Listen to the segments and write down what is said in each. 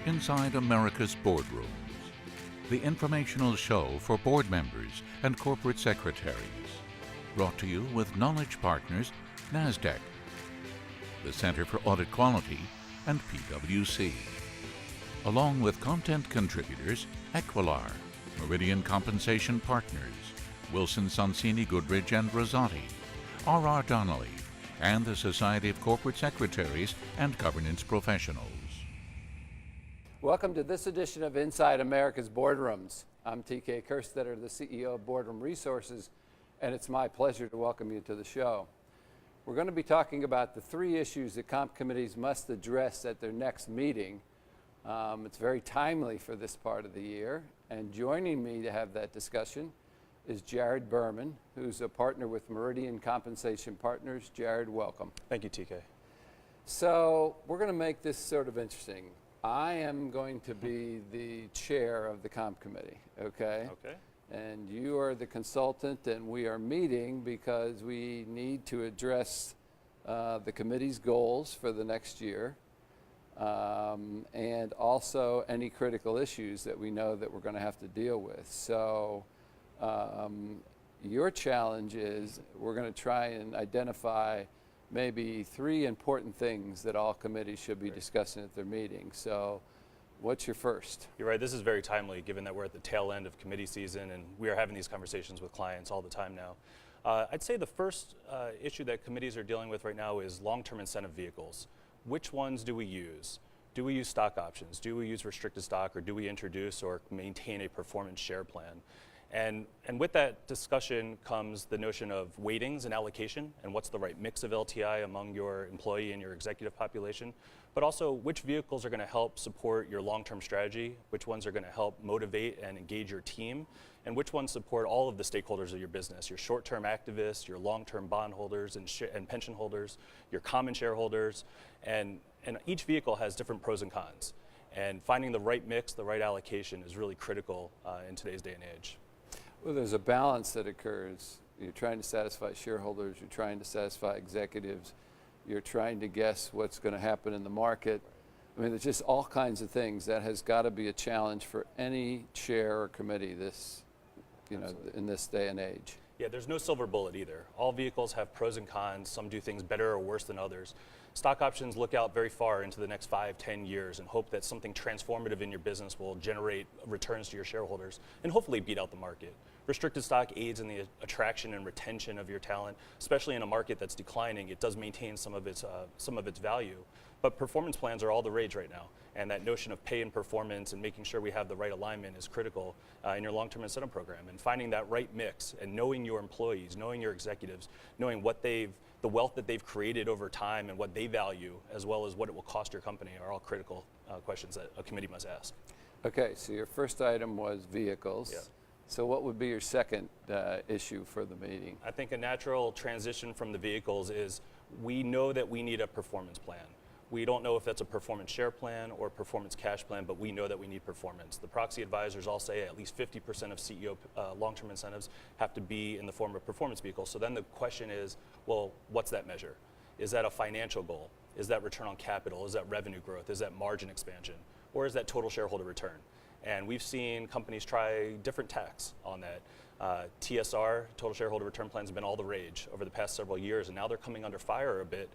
Inside America's Boardrooms, the informational show for board members and corporate secretaries. Brought to you with Knowledge Partners, NASDAQ, the Center for Audit Quality, and PwC. Along with content contributors Equilar, Meridian Compensation Partners, Wilson Sonsini Goodrich and Rosati, R.R. Donnelly, and the Society of Corporate Secretaries and Governance Professionals. Welcome to this edition of Inside America's Boardrooms. I'm TK Kerstetter, the CEO of Boardroom Resources, and it's my pleasure to welcome you to the show. We're going to be talking about the three issues that comp committees must address at their next meeting. It's very timely for this part of the year, and joining me to have that discussion is Jared Berman, who's a partner with Meridian Compensation Partners. Jared, welcome. Thank you, TK. So we're going to make this sort of interesting. I am going to be the chair of the comp committee, okay? Okay. And you are the consultant, and we are meeting because we need to address the committee's goals for the next year, and also any critical issues that we know that we're going to have to deal with. So your challenge is we're going to try and identify maybe three important things that all committees should be discussing at their meeting. So what's your first? You're right, this is very timely given that we're at the tail end of committee season and we are having these conversations with clients all the time now. I'd say the first issue that committees are dealing with right now is long-term incentive vehicles. Which ones do we use? Do we use stock options? Do we use restricted stock, or do we introduce or maintain a performance share plan? And with that discussion comes the notion of weightings and allocation, and what's the right mix of LTI among your employee and your executive population, but also which vehicles are going to help support your long-term strategy, which ones are going to help motivate and engage your team, and which ones support all of the stakeholders of your business, your short-term activists, your long-term bondholders and pension holders, your common shareholders, and each vehicle has different pros and cons. And finding the right mix, the right allocation is really critical in today's day and age. Well, there's a balance that occurs. You're trying to satisfy shareholders, you're trying to satisfy executives, you're trying to guess what's going to happen in the market. I mean, there's just all kinds of things. That has got to be a challenge for any chair or committee in this day and age. Yeah, there's no silver bullet either. All vehicles have pros and cons. Some do things better or worse than others. Stock options look out very far into the next 5-10 years and hope that something transformative in your business will generate returns to your shareholders and hopefully beat out the market. Restricted stock aids in the attraction and retention of your talent, especially in a market that's declining. It does maintain some of its value, but performance plans are all the rage right now. And that notion of pay and performance and making sure we have the right alignment is critical in your long-term incentive program. And finding that right mix and knowing your employees, knowing your executives, knowing what the wealth that they've created over time and what they value, as well as what it will cost your company, are all critical questions that a committee must ask. Okay, so your first item was vehicles. Yeah. So what would be your second issue for the meeting? I think a natural transition from the vehicles is we know that we need a performance plan. We don't know if that's a performance share plan or performance cash plan, but we know that we need performance. The proxy advisors all say at least 50% of CEO long-term incentives have to be in the form of performance vehicles. So then the question is, well, what's that measure? Is that a financial goal? Is that return on capital? Is that revenue growth? Is that margin expansion? Or is that total shareholder return? And we've seen companies try different tacks on that. TSR, total shareholder return plans, have been all the rage over the past several years, and now they're coming under fire a bit,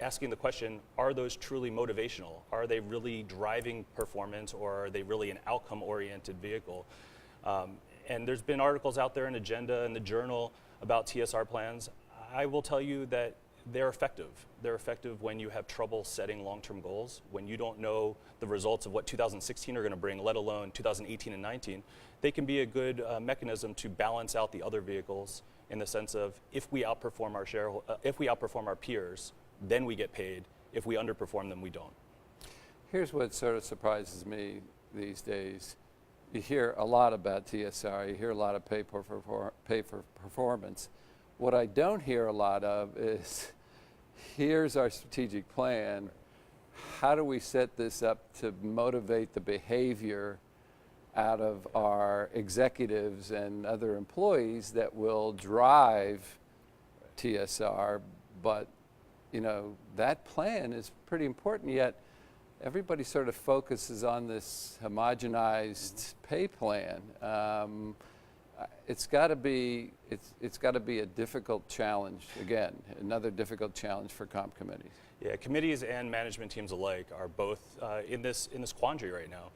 asking the question, are those truly motivational? Are they really driving performance, or are they really an outcome-oriented vehicle? And there's been articles out there in Agenda and the Journal about TSR plans. I will tell you that they're effective. They're effective when you have trouble setting long-term goals, when you don't know the results of what 2016 are going to bring, let alone 2018 and 19. They can be a good mechanism to balance out the other vehicles in the sense of if we outperform our peers, then we get paid. If we underperform them, we don't. Here's what sort of surprises me these days. You hear a lot about TSR. You hear a lot of pay for performance. What I don't hear a lot of is, here's our strategic plan. How do we set this up to motivate the behavior out of our executives and other employees that will drive TSR? But, that plan is pretty important, yet everybody sort of focuses on this homogenized pay plan. It's got to be a difficult challenge. Again, another difficult challenge for comp committees. Yeah, committees and management teams alike are both in this quandary right now.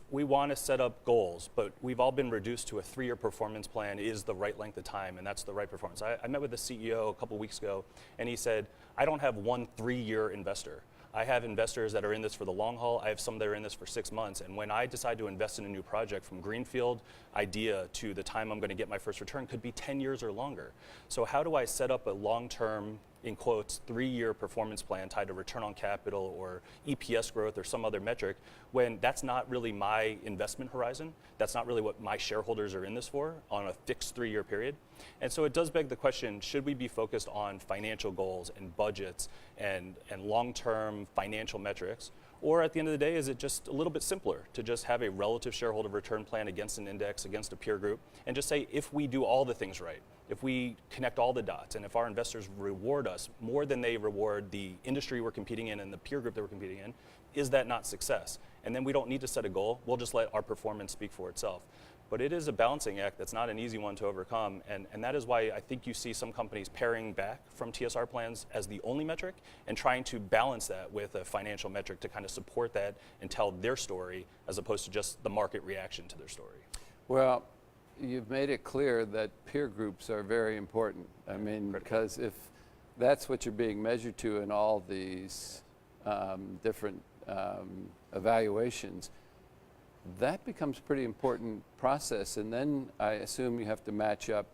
We want to set up goals, but we've all been reduced to a 3-year performance plan is the right length of time, and that's the right performance. I met with the CEO a couple weeks ago, and he said, I don't have one 3-year investor. I have investors that are in this for the long haul. I have some that are in this for 6 months. And when I decide to invest in a new project, from greenfield idea to the time I'm going to get my first return could be 10 years or longer. So how do I set up a long-term, in quotes, 3-year performance plan tied to return on capital or EPS growth or some other metric when that's not really my investment horizon? That's not really what my shareholders are in this for on a fixed 3-year period. And so it does beg the question, should we be focused on financial goals and budgets and long-term financial metrics? Or at the end of the day, is it just a little bit simpler to just have a relative shareholder return plan against an index, against a peer group, and just say, if we do all the things right, if we connect all the dots, and if our investors reward us more than they reward the industry we're competing in and the peer group that we're competing in, is that not success? And then we don't need to set a goal, we'll just let our performance speak for itself. But it is a balancing act that's not an easy one to overcome, and that is why I think you see some companies paring back from TSR plans as the only metric and trying to balance that with a financial metric to kind of support that and tell their story as opposed to just the market reaction to their story. Well, you've made it clear that peer groups are very important. I mean, because if that's what you're being measured to in all these different evaluations, that becomes a pretty important process. And then I assume you have to match up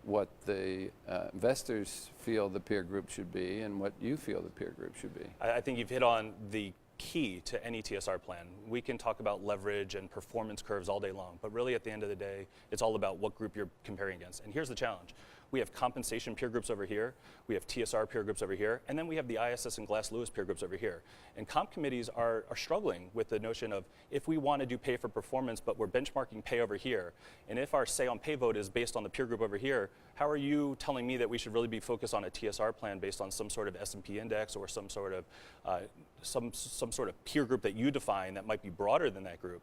what the investors feel the peer group should be and what you feel the peer group should be. I think you've hit on the key to any TSR plan. We can talk about leverage and performance curves all day long, but really at the end of the day, it's all about what group you're comparing against. And here's the challenge. We have compensation peer groups over here, we have TSR peer groups over here, and then we have the ISS and Glass Lewis peer groups over here. And comp committees are struggling with the notion of, if we want to do pay for performance, but we're benchmarking pay over here, and if our say on pay vote is based on the peer group over here, how are you telling me that we should really be focused on a TSR plan based on some sort of S&P index or some sort of some sort of peer group that you define that might be broader than that group?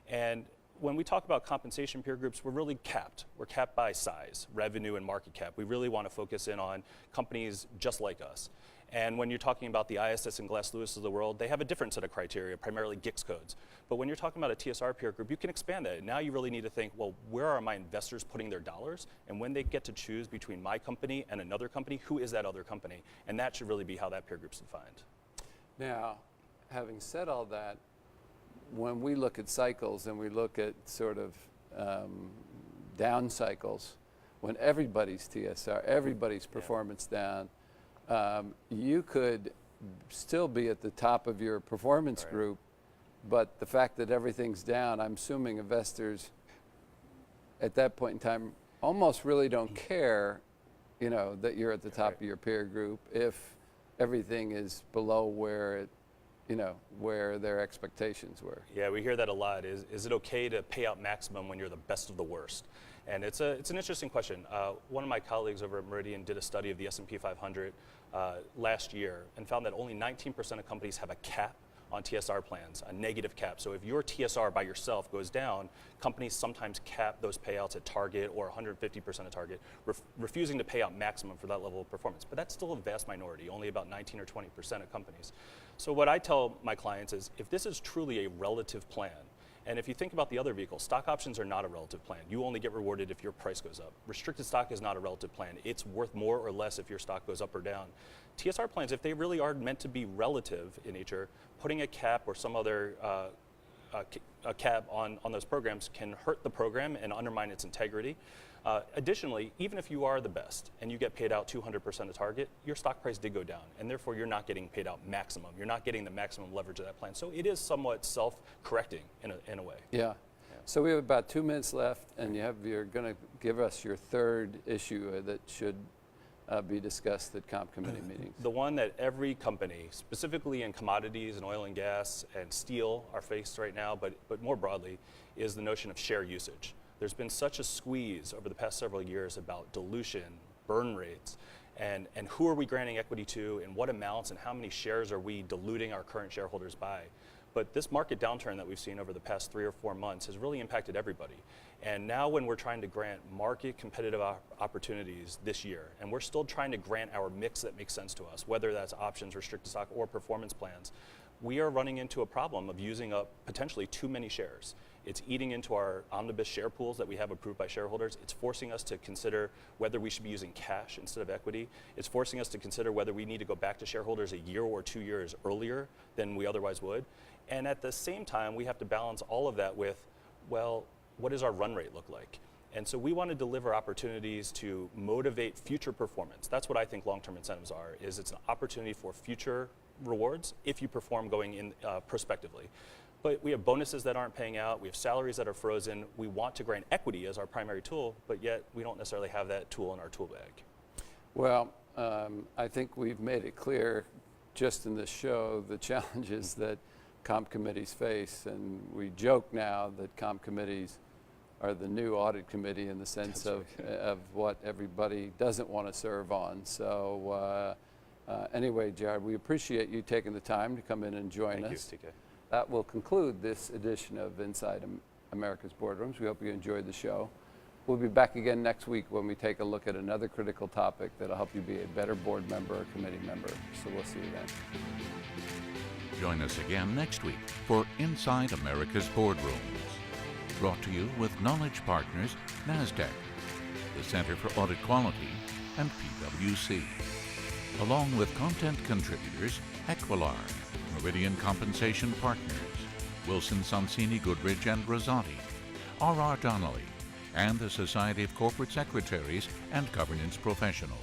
And when we talk about compensation peer groups, we're really capped. We're capped by size, revenue, and market cap. We really want to focus in on companies just like us. And when you're talking about the ISS and Glass Lewis of the world, they have a different set of criteria, primarily GICS codes. But when you're talking about a TSR peer group, you can expand that. Now you really need to think, well, where are my investors putting their dollars? And when they get to choose between my company and another company, who is that other company? And that should really be how that peer group's defined. Now, having said all that, when we look at cycles and we look at sort of down cycles, when everybody's TSR, everybody's performance down, you could still be at the top of your performance group, but the fact that everything's down, I'm assuming investors at that point in time almost really don't care, you know, that you're at the top of your peer group if everything is below where it, you know, where their expectations were. Yeah, we hear that a lot. Is it okay to pay out maximum when you're the best of the worst? And it's an interesting question. One of my colleagues over at Meridian did a study of the S&P 500 last year and found that only 19% of companies have a cap on TSR plans, a negative cap. So if your TSR by yourself goes down, companies sometimes cap those payouts at target or 150% of target, refusing to pay out maximum for that level of performance. But that's still a vast minority, only about 19 or 20% of companies. So what I tell my clients is, if this is truly a relative plan, and if you think about the other vehicles, stock options are not a relative plan. You only get rewarded if your price goes up. Restricted stock is not a relative plan. It's worth more or less if your stock goes up or down. TSR plans, if they really are meant to be relative in nature, putting a cap or some other a cap on those programs can hurt the program and undermine its integrity. Additionally, even if you are the best and you get paid out 200% of target, your stock price did go down, and therefore you're not getting paid out maximum. You're not getting the maximum leverage of that plan. So it is somewhat self-correcting in a way. Yeah. So we have about 2 minutes left, and you're going to give us your third issue that should be discussed at comp committee meetings. The one that every company, specifically in commodities and oil and gas and steel, are faced right now, but more broadly, is the notion of share usage. There's been such a squeeze over the past several years about dilution, burn rates, and who are we granting equity to, and what amounts, and how many shares are we diluting our current shareholders by. But this market downturn that we've seen over the past 3 or 4 months has really impacted everybody. And now when we're trying to grant market competitive opportunities this year, and we're still trying to grant our mix that makes sense to us, whether that's options, restricted stock, or performance plans, we are running into a problem of using up potentially too many shares. It's eating into our omnibus share pools that we have approved by shareholders. It's forcing us to consider whether we should be using cash instead of equity. It's forcing us to consider whether we need to go back to shareholders a year or 2 years earlier than we otherwise would. And at the same time, we have to balance all of that with, well, what does our run rate look like? And so we want to deliver opportunities to motivate future performance. That's what I think long-term incentives are, is it's an opportunity for future rewards if you perform going in prospectively. But we have bonuses that aren't paying out, we have salaries that are frozen, we want to grant equity as our primary tool, but yet we don't necessarily have that tool in our tool bag. Well, I think we've made it clear just in this show the challenges that comp committees face, and we joke now that comp committees are the new audit committee in the sense of what everybody doesn't want to serve on. So anyway, Jared, we appreciate you taking the time to come in and join us. Thank you, TK. That will conclude this edition of Inside America's Boardrooms. We hope you enjoyed the show. We'll be back again next week when we take a look at another critical topic that'll help you be a better board member or committee member. So we'll see you then. Join us again next week for Inside America's Boardrooms. Brought to you with Knowledge Partners, NASDAQ, the Center for Audit Quality, and PwC. Along with content contributors Equilar, Meridian Compensation Partners, Wilson Sonsini Goodrich and Rosati, R.R. Donnelly, and the Society of Corporate Secretaries and Governance Professionals.